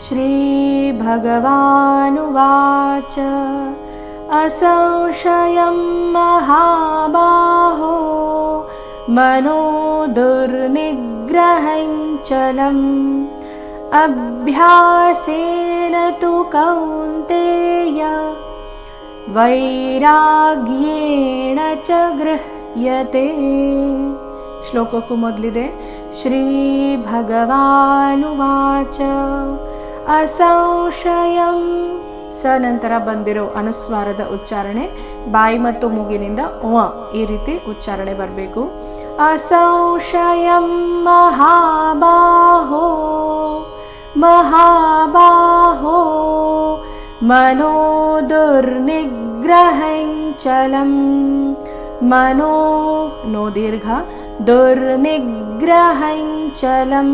श्रीभगवानुवाच असंशयं महाबाहो मनो दुर्निग्रहं चलम् अभ्यासेन तु कौन्तेय वैराग्येण च गृह्यते. ಶ್ಲೋಕಕ್ಕೂ ಮೊದಲಿದೆ ಶ್ರೀ ಭಗವಾನುವಾಚ ಅಸಂಶಯಂ. ಸ ನಂತರ ಬಂದಿರೋ ಅನುಸ್ವಾರದ ಉಚ್ಚಾರಣೆ ಬಾಯಿ ಮತ್ತು ಮೂಗಿನಿಂದ ಈ ರೀತಿ ಉಚ್ಚಾರಣೆ ಬರಬೇಕು. ಅಸಂಶಯಂ ಮಹಾಬಾಹೋ ಮಹಾಬಾಹೋ ಮನೋ ದುರ್ನಿಗ್ರಹಂ ಚಲಂ. ಮನೋ ನೋ ದೀರ್ಘ, ದುರ್ನಿಗ್ರಹಂ ಚಲಂ.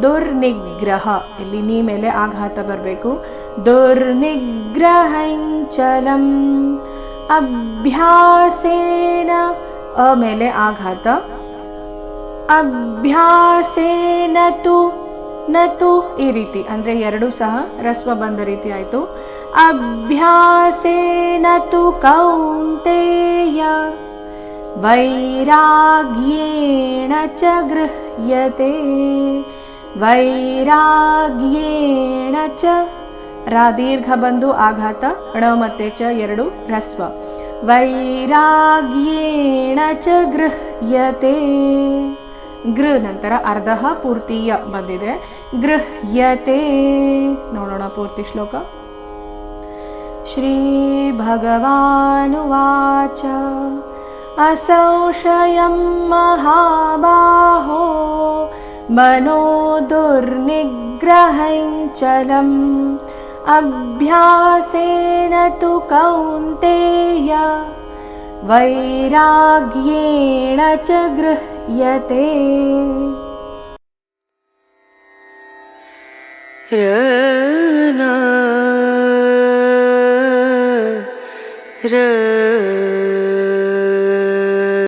ದುರ್ನಿಗ್ರಹ, ಇಲ್ಲಿ ನೀ ಮೇಲೆ ಆಘಾತ ಬರಬೇಕು. ದುರ್ನಿಗ್ರಹಂ ಚಲಂ. ಅಭ್ಯಾಸೇನ ಅ ಮೇಲೆ ಆಘಾತ. ಅಭ್ಯಾಸೇನ ತು ನತು ಈ ರೀತಿ, ಅಂದ್ರೆ ಎರಡು ಸಹ ರಸ್ವ ಬಂದ ರೀತಿ ಆಯ್ತು. ಅಭ್ಯಾಸೇನ ತು ಕೌಂತೆಯ ವೈರಾಗ್ಯೇಣ ಚ ಗೃಹ್ಯತೆ. ವೈರಾಗ್ಯೇಣ ಚ ರಾ ದೀರ್ಘ ಬಂದು ಆಘಾತ, ಣ ಮತ್ತೆ ಚ ಎರಡು ರಸ್ವ. ವೈರಾಗ್ಯೇಣ ಚ ಗೃಹ್ಯತೆ. ಗೃ ನಂತರ ಅರ್ಧ ಪೂರ್ತಿಯ ಬಂದಿದೆ. ಗೃಹ್ಯತೆ. ನೋಡೋಣ ಪೂರ್ತಿ ಶ್ಲೋಕ. ಶ್ರೀ ಭಗವಾನುವಾಚ ಅಸಂಶಯಂ ಮಹಾಬಾಹೋ ಮನೋ ದುರ್ನಿಗ್ರಹಂ ಚಲಂ ಅಭ್ಯಾಸೇನ ತು ಕೌಂತೆಯ ವೈರಾಗ್ಯೇಣ ಚ ಗೃಹ್ಯತೆ. ರ